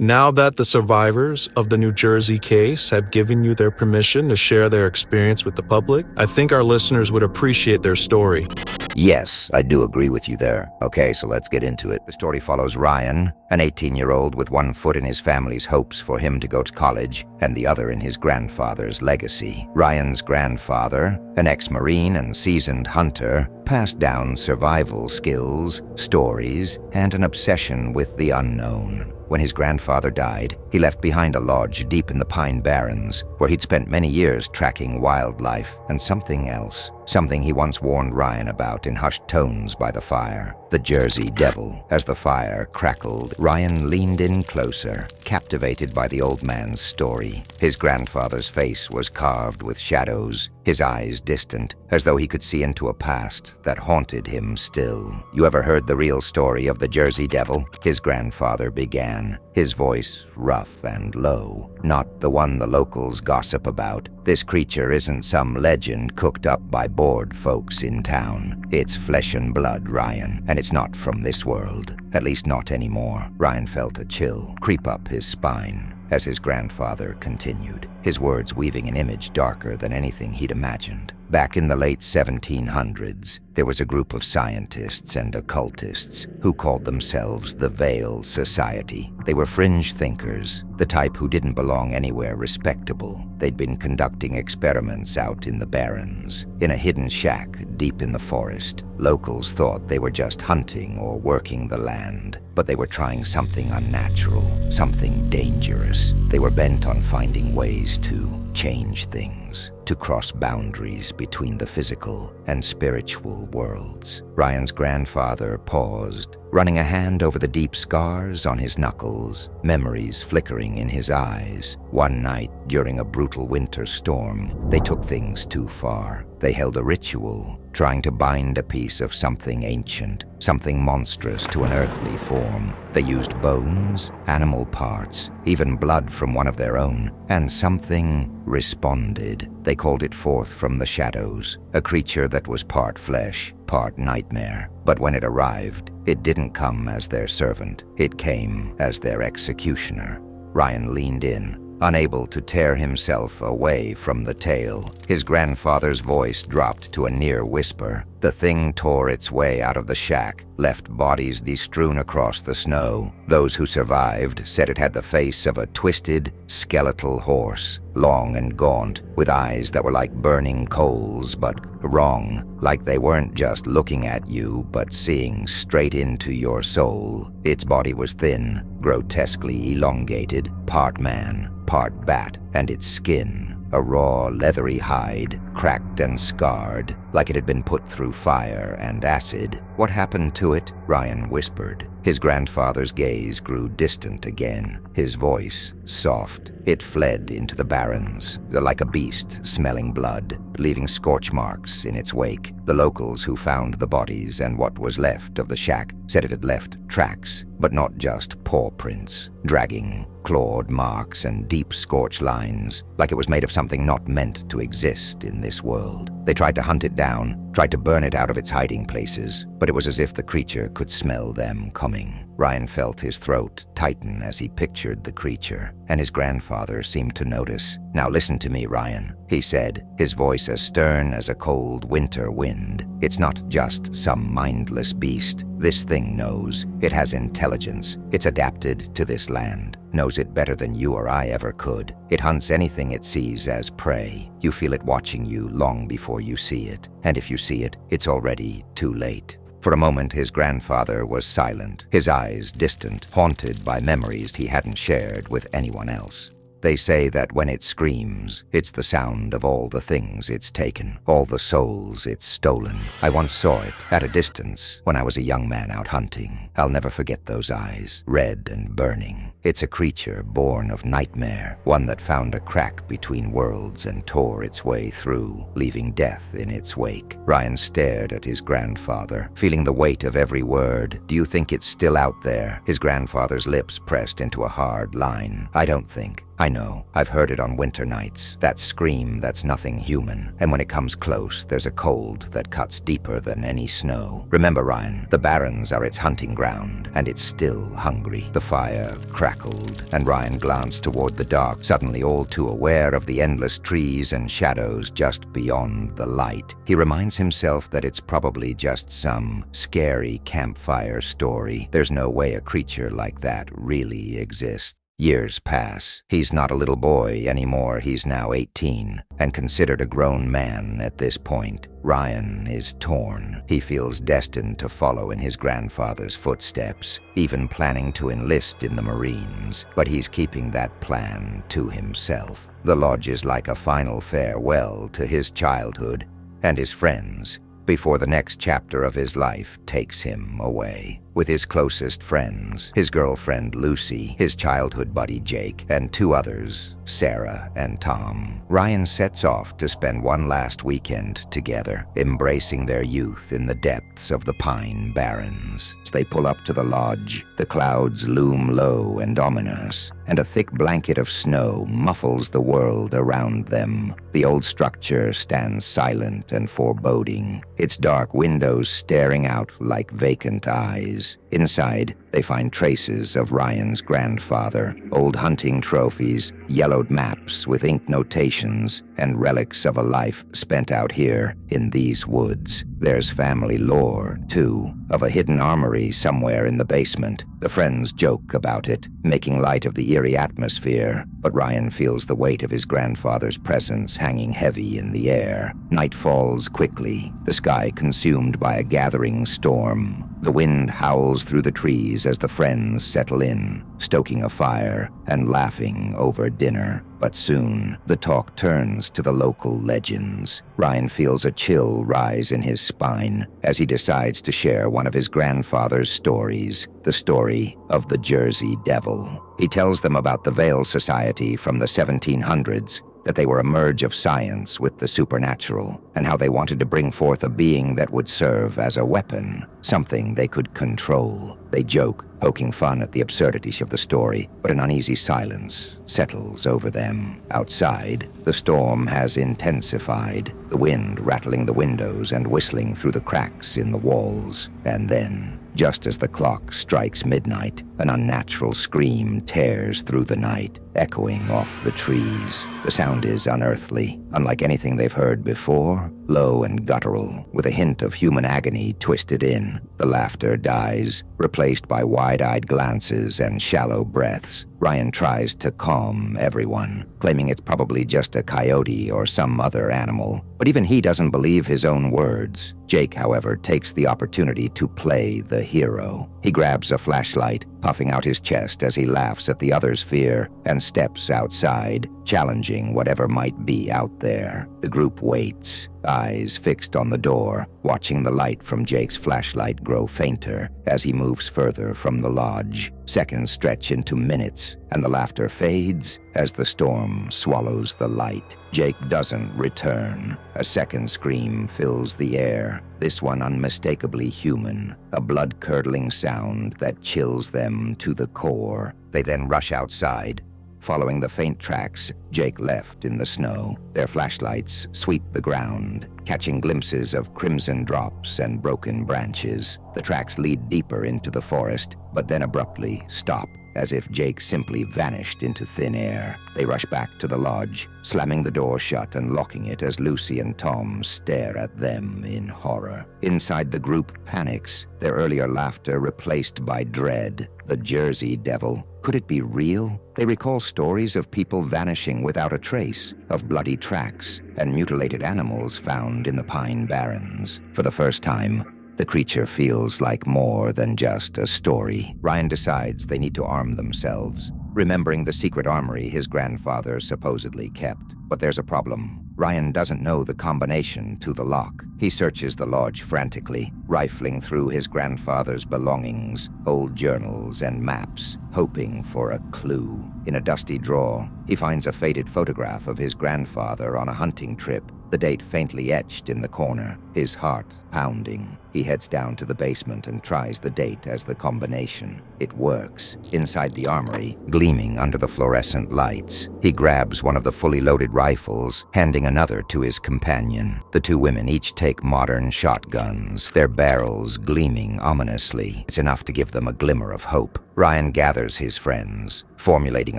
Now that the survivors of the New Jersey case have given you their permission to share their experience with the public, I think our listeners would appreciate their story. Yes, I do agree with you there. Okay, so let's get into it. The story follows Ryan, an 18-year-old with one foot in his family's hopes for him to go to college and the other in his grandfather's legacy. Ryan's grandfather, an ex-Marine and seasoned hunter, passed down survival skills, stories, and an obsession with the unknown. When his grandfather died, he left behind a lodge deep in the Pine Barrens, where he'd spent many years tracking wildlife and something else. Something he once warned Ryan about in hushed tones by the fire. The Jersey Devil. As the fire crackled, Ryan leaned in closer, captivated by the old man's story. His grandfather's face was carved with shadows, his eyes distant, as though he could see into a past that haunted him still. "You ever heard the real story of the Jersey Devil?" his grandfather began, his voice rough and low. "Not the one the locals gossip about. This creature isn't some legend cooked up by bored folks in town. It's flesh and blood, Ryan, and it's not from this world. At least not anymore." Ryan felt a chill creep up his spine as his grandfather continued, his words weaving an image darker than anything he'd imagined. Back in the late 1700s, there was a group of scientists and occultists who called themselves the Veil Society. They were fringe thinkers, the type who didn't belong anywhere respectable. They'd been conducting experiments out in the barrens, in a hidden shack deep in the forest. Locals thought they were just hunting or working the land, but they were trying something unnatural, something dangerous. They were bent on finding ways to change things, to cross boundaries between the physical and spiritual worlds. Ryan's grandfather paused, running a hand over the deep scars on his knuckles, memories flickering in his eyes. One night, during a brutal winter storm, they took things too far. They held a ritual, trying to bind a piece of something ancient, something monstrous to an earthly form. They used bones, animal parts, even blood from one of their own, and something responded. They called it forth from the shadows, a creature that was part flesh, part nightmare. But when it arrived, it didn't come as their servant. It came as their executioner. Ryan leaned in, unable to tear himself away from the tale. His grandfather's voice dropped to a near whisper. The thing tore its way out of the shack, left bodies bestrewn across the snow. Those who survived said it had the face of a twisted, skeletal horse, long and gaunt, with eyes that were like burning coals, but wrong, like they weren't just looking at you, but seeing straight into your soul. Its body was thin, grotesquely elongated, part man, part bat, and its skin, a raw, leathery hide, cracked and scarred, like it had been put through fire and acid. "What happened to it?" Ryan whispered. His grandfather's gaze grew distant again, his voice soft. "It fled into the barrens, like a beast smelling blood, leaving scorch marks in its wake. The locals who found the bodies and what was left of the shack said it had left tracks, but not just paw prints, dragging, clawed marks and deep scorch lines, like it was made of something not meant to exist in this world. They tried to hunt it down, tried to burn it out of its hiding places, but it was as if the creature could smell them coming." Ryan felt his throat tighten as he pictured the creature, and his grandfather seemed to notice. "Now listen to me, Ryan," he said, his voice as stern as a cold winter wind. "It's not just some mindless beast. This thing knows. It has intelligence. It's adapted to this land, knows it better than you or I ever could. It hunts anything it sees as prey. You feel it watching you long before you see it, and if you see it, it's already too late." For a moment, his grandfather was silent, his eyes distant, haunted by memories he hadn't shared with anyone else. "They say that when it screams, it's the sound of all the things it's taken, all the souls it's stolen. I once saw it at a distance when I was a young man out hunting. I'll never forget those eyes, red and burning. It's a creature born of nightmare, one that found a crack between worlds and tore its way through, leaving death in its wake." Ryan stared at his grandfather, feeling the weight of every word. "Do you think it's still out there?" His grandfather's lips pressed into a hard line. "I don't think. I know. I've heard it on winter nights. That scream that's nothing human. And when it comes close, there's a cold that cuts deeper than any snow. Remember, Ryan, the barrens are its hunting ground, and it's still hungry." The fire crackled crackled, and Ryan glanced toward the dark, suddenly all too aware of the endless trees and shadows just beyond the light. He reminds himself that it's probably just some scary campfire story. There's no way a creature like that really exists. Years pass. He's not a little boy anymore. He's now 18 and considered a grown man at this point. Ryan is torn. He feels destined to follow in his grandfather's footsteps, even planning to enlist in the Marines. But he's keeping that plan to himself. The lodge is like a final farewell to his childhood and his friends before the next chapter of his life takes him away. With his closest friends, his girlfriend Lucy, his childhood buddy Jake, and two others, Sarah and Tom, Ryan sets off to spend one last weekend together, embracing their youth in the depths of the Pine Barrens. As they pull up to the lodge, the clouds loom low and ominous, and a thick blanket of snow muffles the world around them. The old structure stands silent and foreboding, its dark windows staring out like vacant eyes. Inside, they find traces of Ryan's grandfather, old hunting trophies, yellowed maps with ink notations, and relics of a life spent out here in these woods. There's family lore, too, of a hidden armory somewhere in the basement. The friends joke about it, making light of the eerie atmosphere, but Ryan feels the weight of his grandfather's presence hanging heavy in the air. Night falls quickly, the sky consumed by a gathering storm. The wind howls through the trees as the friends settle in, stoking a fire and laughing over dinner. But soon, the talk turns to the local legends. Ryan feels a chill rise in his spine as he decides to share one of his grandfather's stories, the story of the Jersey Devil. He tells them about the Vale Society from the 1700s, that they were a merge of science with the supernatural, and how they wanted to bring forth a being that would serve as a weapon, something they could control. They joke, poking fun at the absurdities of the story, but an uneasy silence settles over them. Outside, the storm has intensified, the wind rattling the windows and whistling through the cracks in the walls. And then, just as the clock strikes midnight, an unnatural scream tears through the night, echoing off the trees. The sound is unearthly, unlike anything they've heard before, low and guttural, with a hint of human agony twisted in. The laughter dies, replaced by wide-eyed glances and shallow breaths. Ryan tries to calm everyone, claiming it's probably just a coyote or some other animal. But even he doesn't believe his own words. Jake, however, takes the opportunity to play the hero. He grabs a flashlight, puffing out his chest as he laughs at the others' fear, and steps outside, challenging whatever might be out there. The group waits, eyes fixed on the door, watching the light from Jake's flashlight grow fainter as he moves further from the lodge. Seconds stretch into minutes, and the laughter fades as the storm swallows the light. Jake doesn't return. A second scream fills the air, this one unmistakably human, a blood-curdling sound that chills them to the core. They then rush outside, following the faint tracks Jake left in the snow. Their flashlights sweep the ground, catching glimpses of crimson drops and broken branches. The tracks lead deeper into the forest, but then abruptly stop, as if Jake simply vanished into thin air. They rush back to the lodge, slamming the door shut and locking it as Lucy and Tom stare at them in horror. Inside, the group panics, their earlier laughter replaced by dread. The Jersey Devil. Could it be real? They recall stories of people vanishing without a trace, of bloody tracks, and mutilated animals found in the Pine Barrens. For the first time, the creature feels like more than just a story. Ryan decides they need to arm themselves, remembering the secret armory his grandfather supposedly kept. But there's a problem. Ryan doesn't know the combination to the lock. He searches the lodge frantically, rifling through his grandfather's belongings, old journals and maps, hoping for a clue. In a dusty drawer, he finds a faded photograph of his grandfather on a hunting trip, the date faintly etched in the corner. his heart pounding. He heads down to the basement and tries the date as the combination. It works. Inside the armory, gleaming under the fluorescent lights, he grabs one of the fully loaded rifles, handing another to his companion. The two women each take modern shotguns, their barrels gleaming ominously. It's enough to give them a glimmer of hope. Ryan gathers his friends, formulating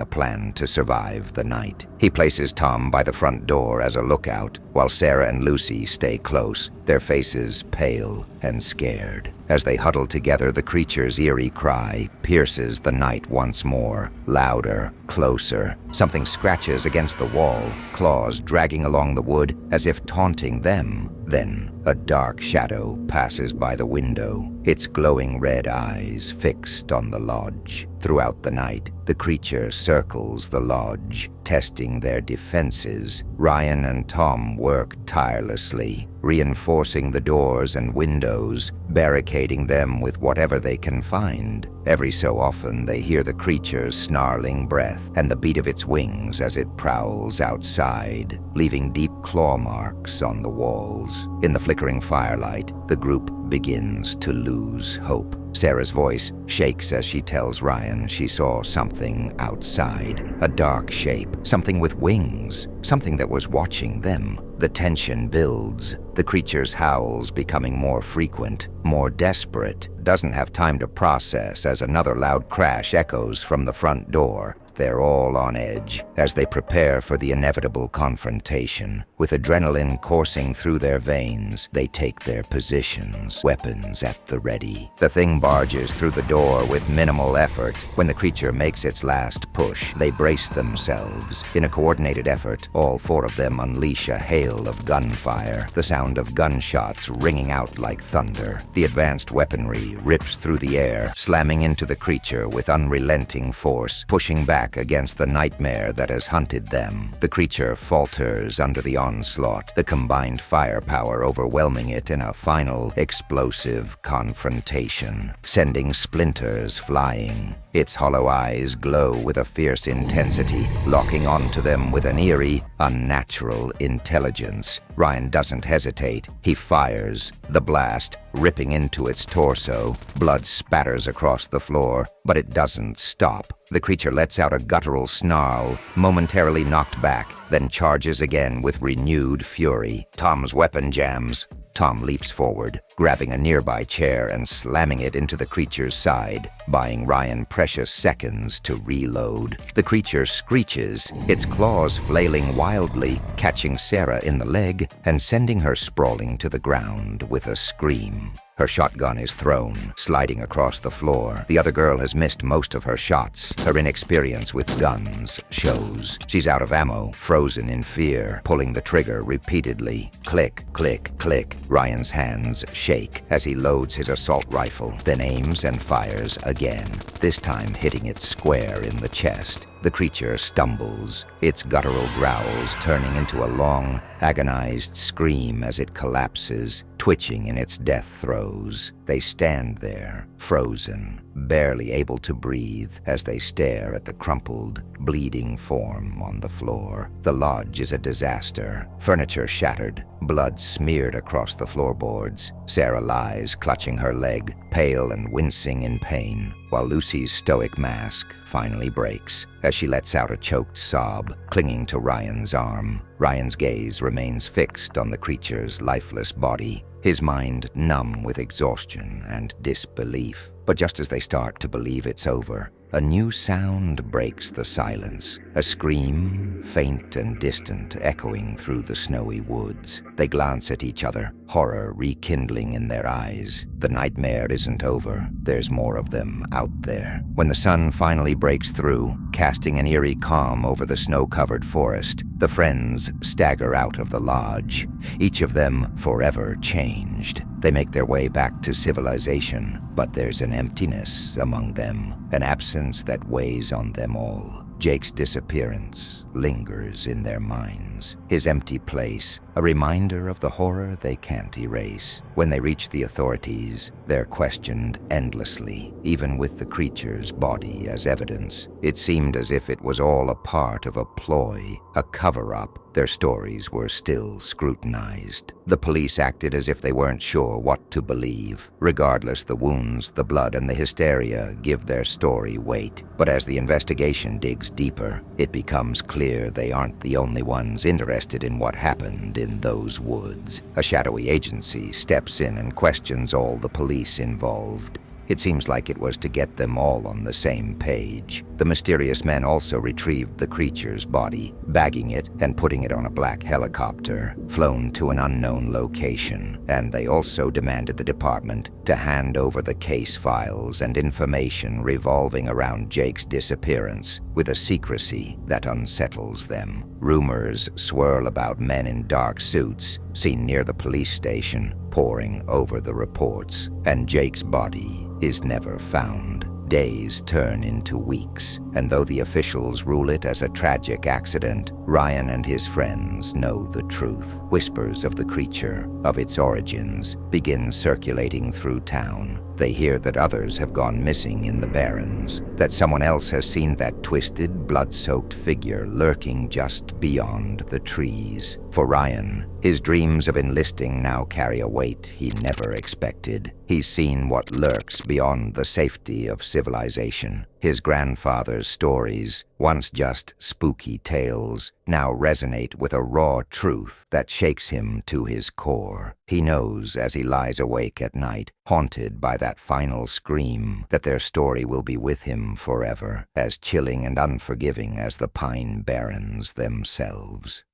a plan to survive the night. He places Tom by the front door as a lookout, while Sarah and Lucy stay close, their faces pale and scared. As they huddle together, the creature's eerie cry pierces the night once more, louder, closer. Something scratches against the wall, claws dragging along the wood as if taunting them. Then, a dark shadow passes by the window, its glowing red eyes fixed on the lodge. Throughout the night, the creature circles the lodge, testing their defenses. Ryan and Tom work tirelessly, reinforcing the doors and windows, barricading them with whatever they can find. Every so often, they hear the creature's snarling breath and the beat of its wings as it prowls outside, leaving deep claw marks on the walls. In the flickering firelight, the group begins to lose hope. Sarah's voice shakes as she tells Ryan she saw something outside, a dark shape, something with wings, something that was watching them. The tension builds, the creature's howls becoming more frequent, more desperate. Doesn't have time to process as another loud crash echoes from the front door. They're all on edge as they prepare for the inevitable confrontation. With adrenaline coursing through their veins, they take their positions, weapons at the ready. The thing barges through the door with minimal effort. When the creature makes its last push, they brace themselves. In a coordinated effort, all four of them unleash a hail of gunfire, the sound of gunshots ringing out like thunder. The advanced weaponry rips through the air, slamming into the creature with unrelenting force, pushing back against the nightmare that has hunted them. The creature falters under the onslaught, the combined firepower overwhelming it in a final, explosive confrontation, sending splinters flying. Its hollow eyes glow with a fierce intensity, locking onto them with an eerie, unnatural intelligence. Ryan doesn't hesitate. He fires. The blast, ripping into its torso. Blood spatters across the floor, but it doesn't stop. The creature lets out a guttural snarl, momentarily knocked back, then charges again with renewed fury. Tom's weapon jams. Tom leaps forward, grabbing a nearby chair and slamming it into the creature's side, buying Ryan precious seconds to reload. The creature screeches, its claws flailing wildly, catching Sarah in the leg and sending her sprawling to the ground with a scream. Her shotgun is thrown, sliding across the floor. The other girl has missed most of her shots. Her inexperience with guns shows. She's out of ammo, frozen in fear, pulling the trigger repeatedly. Click, click, click. Ryan's hands shake as he loads his assault rifle, then aims and fires again, this time hitting it square in the chest. The creature stumbles, its guttural growls turning into a long, agonized scream as it collapses, twitching in its death throes. They stand there, frozen, barely able to breathe as they stare at the crumpled, bleeding form on the floor. The lodge is a disaster. Furniture shattered, blood smeared across the floorboards. Sarah lies, clutching her leg, pale and wincing in pain, while Lucy's stoic mask finally breaks as she lets out a choked sob, clinging to Ryan's arm. Ryan's gaze remains fixed on the creature's lifeless body, his mind numb with exhaustion and disbelief. But just as they start to believe it's over, a new sound breaks the silence, a scream, faint and distant, echoing through the snowy woods. They glance at each other, horror rekindling in their eyes. The nightmare isn't over. There's more of them out there. When the sun finally breaks through, casting an eerie calm over the snow-covered forest, the friends stagger out of the lodge, each of them forever changed. They make their way back to civilization, but there's an emptiness among them, an absence that weighs on them all. Jake's disappearance lingers in their minds. His empty place, a reminder of the horror they can't erase. When they reach the authorities, they're questioned endlessly, even with the creature's body as evidence. It seemed as if it was all a part of a ploy, a cover-up. Their stories were still scrutinized. The police acted as if they weren't sure what to believe. Regardless, the wounds, the blood, and the hysteria give their story weight. But as the investigation digs deeper, it becomes clear they aren't the only ones interested in what happened in those woods. A shadowy agency steps in and questions all the police involved. It seems like it was to get them all on the same page. The mysterious men also retrieved the creature's body, bagging it and putting it on a black helicopter, flown to an unknown location. And they also demanded the department to hand over the case files and information revolving around Jake's disappearance with a secrecy that unsettles them. Rumors swirl about men in dark suits seen near the police station, poring over the reports, and Jake's body is never found. Days turn into weeks, and though the officials rule it as a tragic accident, Ryan and his friends know the truth. Whispers of the creature, of its origins, begin circulating through town. They hear that others have gone missing in the barrens, that someone else has seen that twisted, blood-soaked figure lurking just beyond the trees. For Ryan, his dreams of enlisting now carry a weight he never expected. He's seen what lurks beyond the safety of civilization. His grandfather's stories, once just spooky tales, now resonate with a raw truth that shakes him to his core. He knows as he lies awake at night, haunted by that final scream, that their story will be with him forever, as chilling and unforgiving as the pine barrens themselves.